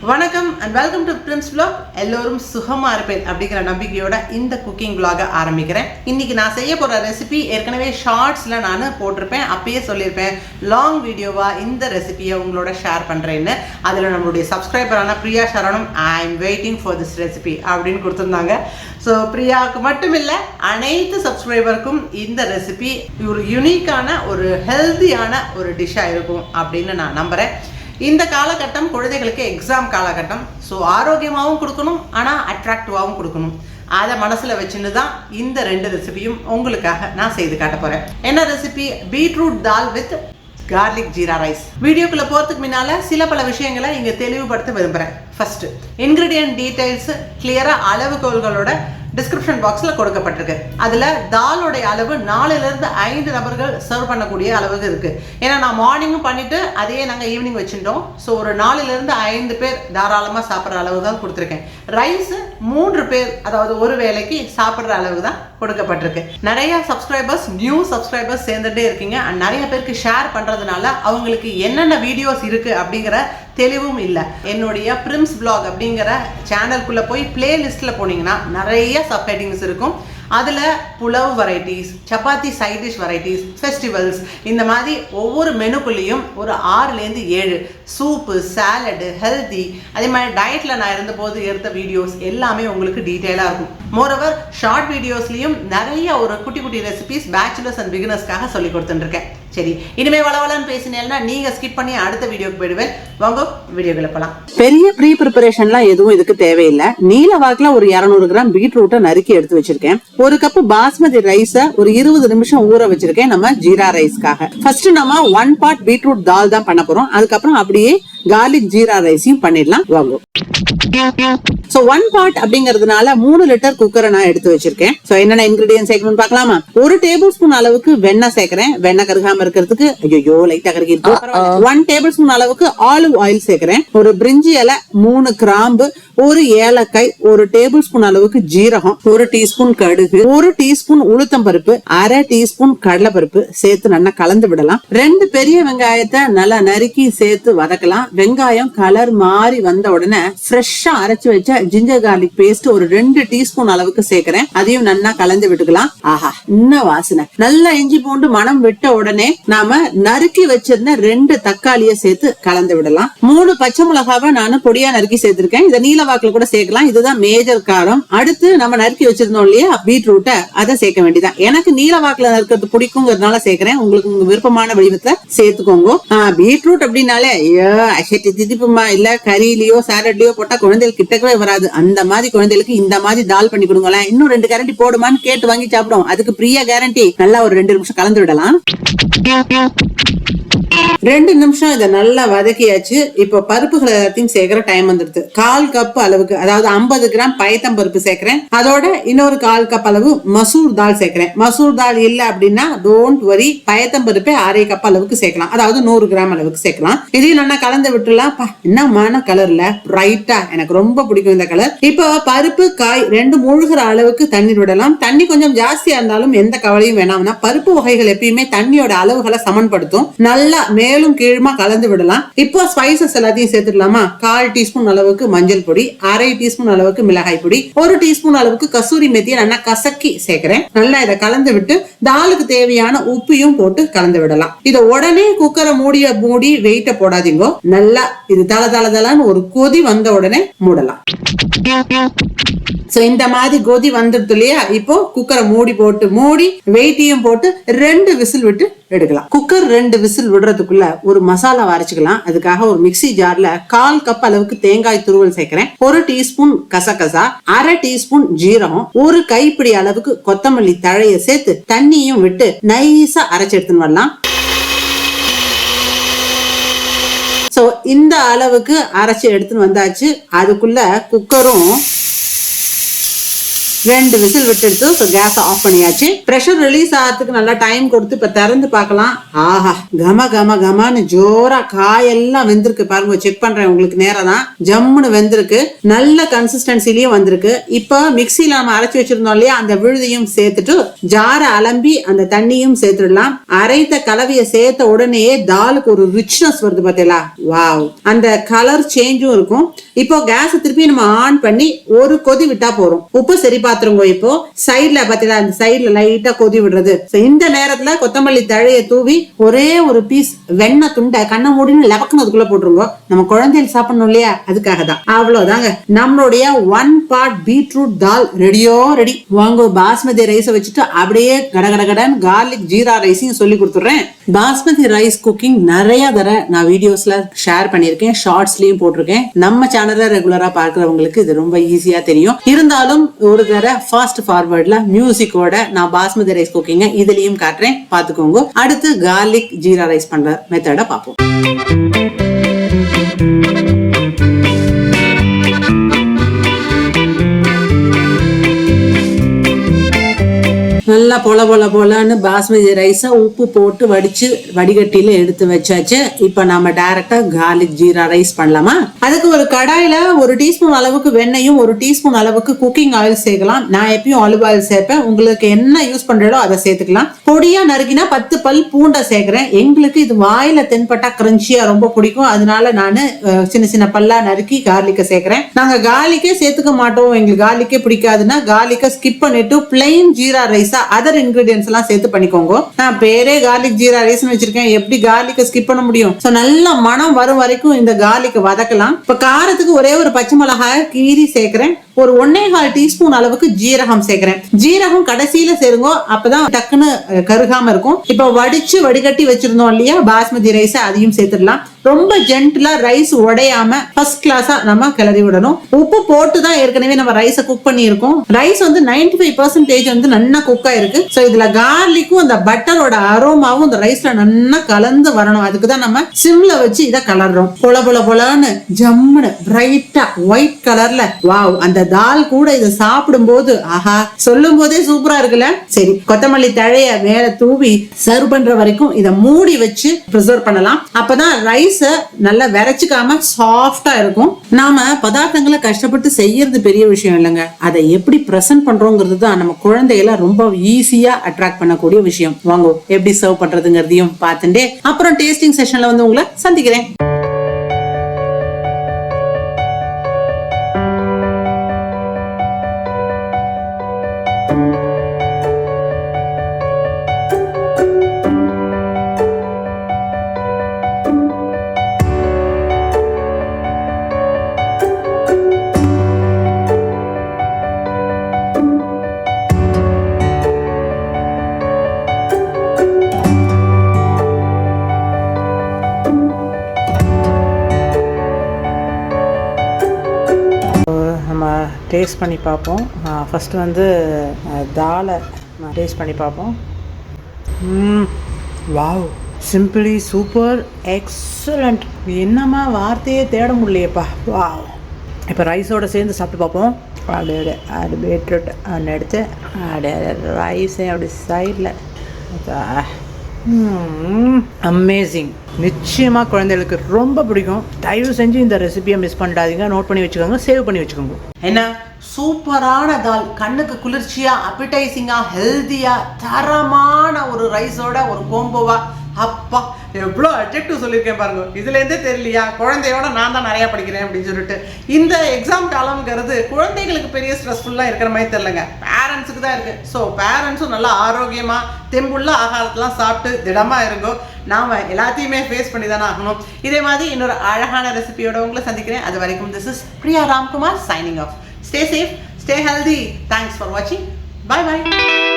வணக்கம் and welcome to Prince Vlog. எல்லோரும் சுகமா இருப்பேன் அப்படிங்கிற நம்பிக்கையோட இந்த குக்கிங் vlog ஆரம்பிக்கிறேன். இன்னைக்கு நான் செய்ய போற ரெசிபி ஏற்கனவே ஷார்ட்ஸ்ல நான் போட்டிருப்பேன். அப்பயே சொல்லியிருப்பேன் லாங் வீடியோவா இந்த ரெசிபியை உங்களோட ஷேர் பண்றேன்னு. அதுல நம்மளுடைய சப்ஸ்கிரைபரான பிரியா சரணம் I am waiting for this recipe அப்படின்னு கொடுத்துருந்தாங்க. ஸோ பிரியாவுக்கு மட்டும் இல்லை அனைத்து சப்ஸ்கிரைபருக்கும் இந்த ரெசிபி ஒரு யூனிக்கான ஒரு ஹெல்த்தியான ஒரு டிஷ்ஷாக இருக்கும் அப்படின்னு நான் நம்புகிறேன். இந்த காலகட்டம் குழந்தைகளுக்கு எக்ஸாம் காலகட்டம். ஸோ ஆரோக்கியமாகவும் கொடுக்கணும், ஆனால் அட்ராக்டிவாகவும் கொடுக்கணும். அதை மனசில் வச்சுன்னு தான் இந்த ரெண்டு ரெசிபியும் உங்களுக்காக நான் செய்து காட்ட போகிறேன். என்ன recipe? Beetroot dal with garlic jeera rice. வீடியோக்குள்ளே போகிறதுக்கு முன்னால் சில பல விஷயங்களை இங்கே தெளிவுபடுத்த விரும்புகிறேன். ஃபர்ஸ்ட், இன்க்ரீடியன்ட் டீடைல்ஸ் கிளியராக அளவுகோல்களோட டிஸ்கிரிப்ஷன் பாக்ஸில் கொடுக்கப்பட்டிருக்கு. அதில் தாலோடைய அளவு 4லிருந்து 5 நபர்கள் சர்வ் பண்ணக்கூடிய அளவுக்கு இருக்குது. ஏன்னா நான் மார்னிங்கும் பண்ணிவிட்டு அதையே நாங்கள் ஈவினிங் வச்சுட்டோம். ஸோ ஒரு 4லிருந்து 5 பேர் தாராளமாக சாப்பிட்ற அளவு தான் கொடுத்துருக்கேன். ரைஸு 3 பேர், அதாவது ஒரு வேளைக்கு சாப்பிட்ற அளவு தான் கொடுக்கப்பட்டிருக்கு. நிறைய சப்ஸ்கிரைபர்ஸ் நியூ சப்ஸ்கிரைபர்ஸ் சேர்ந்துட்டே இருக்கீங்க. அண்ட் நிறைய பேருக்கு ஷேர் பண்ணுறதுனால அவங்களுக்கு என்னென்ன வீடியோஸ் இருக்குது அப்படிங்கிற தெளிவும் இல்லை. என்னுடைய பிரிம்ஸ் vlog அப்படிங்கிற சேனலுக்குள்ளே போய் பிளேலிஸ்ட்டில் போனீங்கன்னா நிறைய சப்ஹெட்டிங்ஸ் இருக்கும். அதில் pulao varieties, chapati side dish varieties, festivals, இந்த மாதிரி ஒவ்வொரு மெனுக்குள்ளேயும் ஒரு 6லேருந்து 7 சூப்பு, சாலடு, ஹெல்தி, அதே மாதிரி டயட்டில் நான் இருந்தபோது எடுத்த வீடியோஸ் எல்லாமே உங்களுக்கு டீட்டெயிலாக இருக்கும். மோரோவர் ஷார்ட் வீடியோஸ்லேயும் நிறைய ஒரு குட்டி குட்டி ரெசிபிஸ் பேச்சுலர்ஸ் அண்ட் பிகினர்ஸ்க்காக சொல்லி கொடுத்துட்டுருக்கேன். சரி, இனிமே வளவலன்னு பேசினேன்னா நீங்க ஸ்கிப் பண்ணி அடுத்த வீடியோக்கு போயிடுவேன். வாங்க வீடியோக்குள்ள போலாம். பெரிய ப்ரீ ப்ரிப்பரேஷன்லாம் எதுவும் இதுக்கு தேவையில்லை. நீல வாக்குல ஒரு 200 கிராம் பீட்ரூட்டை நறுக்கி எடுத்து வச்சிருக்கேன். ஒரு கப் பாஸ்மதி ரைஸ ஒரு 20 நிமிஷம் ஊற வச்சிருக்கேன் நம்ம ஜீரா ரைஸ்க்காக. ஃபர்ஸ்ட் நம்ம 1 part பீட்ரூட் தால் தான் பண்ண போறோம். அதுக்கப்புறம் அப்படியே கார்லிக் ஜீரா ரைஸையும் பண்ணிடலாம். வாங்க. சோ 1 part அப்படிங்கறதுனால 3 லிட்டர் குக்கரை நான் எடுத்து வச்சிருக்கேன். சோ என்னென்ன இன்கிரிடியன்ட் சேர்க்கணும்னு பார்க்கலாமா? 1 டேபிள் ஸ்பூன் அளவுக்கு வெண்ணெய் சேர்க்கிறேன். வெண்ணெய் கருகாம இருக்கிறதுக்கு. ஐயோ லைட்டா கருகி இருக்கு. 1 டேபிள் ஸ்பூன் அளவுக்கு ஆலிவ் ஆயில் சேர்க்கிறேன். ஒரு பிரிஞ்சி இலை, 3 கிராம்பு, 1 ஏலக்காய், 1 டேபிள் ஸ்பூன் அளவுக்கு ஜீரகம், 1 டீஸ்பூன் கடுகு, 1 டீஸ்பூன் உளுத்தம் பருப்பு, 1/2 டீஸ்பூன் கடலை பருப்பு சேர்த்து நல்லா கலந்து விடலாம். 2 பெரிய வெங்காயத்தை நல்லா நறுக்கி சேர்த்து வதக்கலாம். வெங்காயம் கலர் மாறி வந்த உடனே ஃப்ரெஷ்ஷா அரைச்சு வச்ச ஜிஞ்சர் கார்லிக் பேஸ்ட் ஒரு 2 டீஸ்பூன் அளவுக்கு சேர்க்கிறேன். அதையும் நல்லா கலந்து விட்டுக்கலாம். ஆஹா, இன்னும் வாசனை. நல்லா இஞ்சி பூண்டு மனம் விட்ட உடனே நாம நறுக்கி வச்சிருந்த 2 தக்காளியை சேர்த்து கலந்து விடலாம். 3 பச்சை மிளகாவை நானும் பொடியா நறுக்கி சேர்த்திருக்கேன். இதை நீல வாக்குல கூட சேர்க்கலாம். இதுதான் மேஜர் காரம். அடுத்து நம்ம நறுக்கி வச்சிருந்தோம் இல்லையா பீட்ரூட்டை, அதை சேர்க்க வேண்டியதான். எனக்கு நீல வாக்குல நறுக்கிறது பிடிக்குங்கிறதுனால சேர்க்கிறேன். உங்களுக்கு உங்க விருப்பமான வடிவத்துல சேர்த்துக்கோங்க. பீட்ரூட் அப்படின்னாலே திதிப்புமா இல்ல கறியிலயோ சாலட்லயோ போட்டா குழந்தைகள் கிட்டக்கவே வராது. அந்த மாதிரி குழந்தைகளுக்கு இந்த மாதிரி தால் பண்ணி கொடுங்களேன். இன்னும் 2 கரண்டி போடுமான்னு கேட்டு வாங்கி சாப்பிடும். அதுக்கு பிரியா கேரண்டி. நல்லா ஒரு 2 நிமிஷம் கலந்து விடலாம். 2 நிமிஷம் இதை நல்லா வதக்கியாச்சு. இப்போ பருப்புகள் எல்லாத்தையும் சேர்க்கிற டைம் வந்துடுது. 1/4 கப் அளவுக்கு, அதாவது 50 கிராம் பயத்தம் பருப்பு சேர்க்கிறேன். அதோட இன்னொரு 1/4 கப் அளவு மசூர் தால் சேர்க்கிறேன். மசூர் தால் இல்ல அப்படின்னா டோன்ட் வரி, பயத்தம் பருப்பை 1/2 கப் அளவுக்கு சேர்க்கலாம். அதாவது 100 கிராம் அளவுக்கு சேர்க்கலாம். இதையும் நல்லா கலந்து விட்டுலாம். என்னமான கலர்ல பிரைட்டா, எனக்கு ரொம்ப பிடிக்கும் இந்த கலர். இப்போ பருப்பு காய் 2 மூழ்கிற அளவுக்கு தண்ணீர் விடலாம். தண்ணி கொஞ்சம் ஜாஸ்தியா இருந்தாலும் எந்த கவலையும் வேணாம்னா பருப்பு வகைகள் எப்பயுமே தண்ணியோட அளவுகளை சமன்படுத்தும். நல்லா மேலும் கீழுமா கலந்து விடலாம். இப்போ ஸ்பைசஸ் எல்லாத்தையும் சேர்த்துடலாமா? 1/4 டீஸ்பூன் அளவுக்கு மஞ்சள் பொடி, 1/2 டீஸ்பூன் அளவுக்கு மிளகாய் பொடி, 1 டீஸ்பூன் அளவுக்கு கசூரி மெத்தியை நல்லா கசக்கி சேர்க்கிறேன். நல்லா இதை கலந்து விட்டு தாலுக்கு தேவையான உப்பையும் போட்டு கலந்து விடலாம். இதை உடனே குக்கரை மூடி வெயிட்ட போடாதீங்க. நல்லா இது தளதளன்னு ஒரு கொதி வந்த உடனே மூடலாம். இந்த மாதிரி கொதி வந்துடுது இல்லையா? இப்போ குக்கரை மூடி வெயிட்டையும் போட்டு 2 விசில் விட்டு எடுக்கலாம். குக்கர் 2 விசில் விடுறதுக்குள்ள ஒரு மசாலா அரைச்சுக்கலாம். அதுக்காக ஒரு மிக்ஸி ஜார்ல 1/4 கப் அளவுக்கு தேங்காய் துருவல் சேர்க்கிறேன். 1 டீஸ்பூன் கசகசா, 1/2 டீஸ்பூன் ஜீரகம், 1 கைப்பிடி அளவுக்கு கொத்தமல்லி தழையை சேர்த்து தண்ணியும் விட்டு நைஸா அரைச்சு எடுத்துன்னு வரலாம். சோ இந்த அளவுக்கு அரைச்சு எடுத்துன்னு வந்தாச்சு. அதுக்குள்ள குக்கரும் 2 விசில் விட்டுடுத்து. ஸோ கேஸை ஆஃப் பண்ணியாச்சு. ப்ரெஷர் ரிலீஸ் ஆகிறதுக்கு நல்லா டைம் கொடுத்து இப்போ திறந்து பார்க்கலாம். ஆஹா, கம கம கமன்னு ஜோரா காயெல்லாம் வெந்திருக்கு பாருங்க. செக் பண்றேன், உங்களுக்கு நேரம் தான். ஜம்முன்னு வெந்திருக்கு, நல்ல கன்சிஸ்டன்சிலயும் வந்திருக்கு. இப்போ மிக்சியில நம்ம அரைச்சி வச்சிருந்தோம் இல்லையா, அந்த விழுதையும் சேர்த்துட்டு ஜாரை அலம்பி அந்த தண்ணியும் சேர்த்துடலாம். அரைத்த கலவையை சேர்த்த உடனே தாலுக்கு ஒரு ரிச்னஸ் வருது பார்த்தீங்களா? வாவ், அந்த கலர் சேஞ்சும் இருக்கும். இப்போ கேஸ் திருப்பி நம்ம ஆன் பண்ணி ஒரு கொதி விட்டா போறோம். உப்பு சரி பாத்துருங்க. இப்போ சைட்ல பாத்தீங்களா, அந்த சைட்ல லைட்டா கொதி விடுறது. இந்த நேரத்துல கொத்தமல்லி தழைய தூவி ஒரே ஒரு பீஸ் வெண்ணெய் துண்டை கண்ண மூடின்னு லபக்குன்னு அதுக்குள்ள போட்டுருங்க. நம்ம குழந்தைகள் சாப்பிடணும் இல்லையா, அதுக்காக தான். அவ்வளவுதாங்க, நம்மளுடைய 1 part பீட்ரூட் தால் ரெடி. வாங்க, பாஸ்மதி ரைஸை வச்சுட்டு அப்படியே கடகடகடன் கார்லிக் ஜீரா ரைஸையும் சொல்லி கொடுத்துறேன். பாஸ்மதி ரைஸ் குக்கிங் நிறைய தடவை நான் வீடியோஸ்ல ஷேர் பண்ணிருக்கேன், ஷார்ட்ஸ்லயும் போட்டிருக்கேன். நம்ம சேனல்ல ரெகுலரா பார்க்கிறவங்களுக்கு இது ரொம்ப ஈஸியா தெரியும். இருந்தாலும் ஒரு தடவை ஃபாஸ்ட் ஃபார்வர்ட்ல மியூசிக்கோட நான் பாஸ்மதி ரைஸ் குக்கிங்க இதுலயும் காட்டுறேன், பாத்துக்கோங்க. அடுத்து கார்லிக் ஜீரா ரைஸ் பண்ற மெத்தட பார்ப்போம். நல்லா பொல பாஸ்மதி ரைஸை உப்பு போட்டு வடிச்சு வடிகட்டியில எடுத்து வச்சாச்சு. இப்ப நம்ம டைரக்டா கார்லிக் ஜீரா ரைஸ் பண்ணலாமா? அதுக்கு ஒரு கடாயில 1 டீஸ்பூன் அளவுக்கு வெண்ணையும் 1 டீஸ்பூன் அளவுக்கு குக்கிங் ஆயில் சேர்க்கலாம். நான் எப்பயும் ஆலிவ் ஆயில் சேர்ப்பேன், உங்களுக்கு என்ன யூஸ் பண்றதோ அதை சேர்த்துக்கலாம். பொடியா நறுக்கினா 10 பல் பூண்டை சேர்க்கிறேன். எங்களுக்கு இது வாயில தென்பட்டா கிரன்ச்சியா ரொம்ப பிடிக்கும், அதனால நான் சின்ன சின்ன பல்லா நறுக்கி கார்லிக்கை சேர்க்கிறேன். நாங்க கார்லிக்கே சேர்த்துக்க மாட்டோம், எங்களுக்கு கார்லிக்கே பிடிக்காதுன்னா கார்லிக்கை ஸ்கிப் பண்ணிட்டு plain jeera rice other ingredients எல்லாம் சேர்த்து பண்ணிக்கோங்க. நான் பேரே கார்லிக் ஜீரா ரைஸ் வச்சிருக்கேன், எப்படி கார்லிக்க ஸ்கிப் பண்ண முடியும்? சோ நல்ல மனம் வரும் வரைக்கும் இந்த கார்லிக்க வதக்கலாம். இப்ப காரத்துக்கு ஒரே ஒரு பச்சை மிளகாய் கீரி சேர்க்கிறேன். ஒரு 1.25 டீஸ்பூன் அளவுக்கு ஜீரகம் சேர்க்கிறேன். ஜீரகம் கடைசியில சேருங்க, அப்பதான் டக்குன்னு கருகாம இருக்கும். இப்ப வடிச்சு வடிகட்டி வச்சிருந்தோம் இல்லையா பாஸ்மதி ரைஸ், அதையும் சேர்த்துடலாம். ரொம்ப ஜென்டிலா ரைஸ் உடையாம ஃபர்ஸ்ட் கிளாஸா நம்ம கிளறி விடணும். உப்பு போட்டு தான் ஏற்கனவே நம்ம ரைஸை குக் பண்ணி இருக்கோம். ரைஸ் வந்து 95% வந்து நல்லா குக் ஆயிருக்கு. சோ இதுல கார்லிக்கும் அந்த பட்டரோட அரோமாவும் இந்த ரைஸ்ல நல்லா கலந்து வரணும். அதுக்குதான் நம்ம சிம்ல வச்சு இதை கலர்றோம். பொலன்னு ஜம்முன்னு பிரைட்டா ஒயிட் கலர்ல. வாவ், அந்த தால் கூட இதை சாப்பிடும் போது ஆஹா, சொல்லும் போதே சூப்பரா இருக்குல்ல. சரி, கொத்தமல்லி தழைய மேல தூவி சர்வ் பண்ற வரைக்கும் இதை மூடி வச்சு ப்ரிசர்வ் பண்ணலாம். அப்பதான் ரைஸ் நல்லா விரைச்சிக்காம சாஃப்டா இருக்கும். நாம பதார்த்தங்களை கஷ்டப்பட்டு செய்யறது பெரிய விஷயம் இல்லைங்க, அதை எப்படி பிரசன்ட் பண்றோங்கிறது தான் நம்ம குழந்தைகளை ரொம்ப ஈஸியா அட்ராக்ட் பண்ணக்கூடிய விஷயம். வாங்க, எப்படி சர்வ் பண்றதுங்கிறதையும் பார்த்துட்டே அப்புறம் டேஸ்டிங் செஷன்ல வந்து உங்களை சந்திக்கிறேன். டேஸ்ட் பண்ணி பார்ப்போம். ஃபஸ்ட்டு வந்து தாலை டேஸ்ட் பண்ணி பார்ப்போம். Wow, simply super excellent. என்னம்மா வார்த்தையே தேட முடியலையேப்பா. வாவ். இப்போ ரைஸோடு சேர்ந்து சாப்பிட்டு பார்ப்போம். அப்படியே அது பீட்ரூட் ஒன்று எடுத்து அப்படியே ரைஸே அப்படி சைடில். அமேசிங். நிச்சயமாக குழந்தைகளுக்கு ரொம்ப பிடிக்கும். தயவு செஞ்சு இந்த ரெசிபியை மிஸ் பண்ணிடாதீங்க. நோட் பண்ணி வச்சுக்கோங்க, சேவ் பண்ணி வச்சுக்கோங்க. என்ன சூப்பரான தால், கண்ணுக்கு குளிர்ச்சியா, அப்பிடைசிங்கா, ஹெல்தியா, தரமான ஒரு ரைஸோட ஒரு கோம்போவா. அப்பா, எவ்வளோ அட்ஜெக்டிவ் சொல்லியிருக்கேன் பாருங்க. இதுலேருந்தே தெரியலையா குழந்தையோட நான் தான் நிறையா படிக்கிறேன் அப்படின்னு சொல்லிட்டு. இந்த எக்ஸாம் காலம்ங்கிறது குழந்தைகளுக்கு பெரிய ஸ்ட்ரெஸ்ஃபுல்லாக இருக்கிற மாதிரி தெரியலங்க, பேரண்ட்ஸுக்கு தான் இருக்குது. ஸோ பேரண்ட்ஸும் நல்லா ஆரோக்கியமாக தெம்புள்ள ஆகாரத்தெல்லாம் சாப்பிட்டு திடமாக இருங்கோ. நாம் எல்லாத்தையுமே ஃபேஸ் பண்ணி தானே ஆகணும். இதே மாதிரி இன்னொரு அழகான ரெசிபியோட உங்களை சந்திக்கிறேன். அது வரைக்கும் this is Priya Ramkumar signing off. Stay safe, stay healthy. Thanks for watching. Bye bye.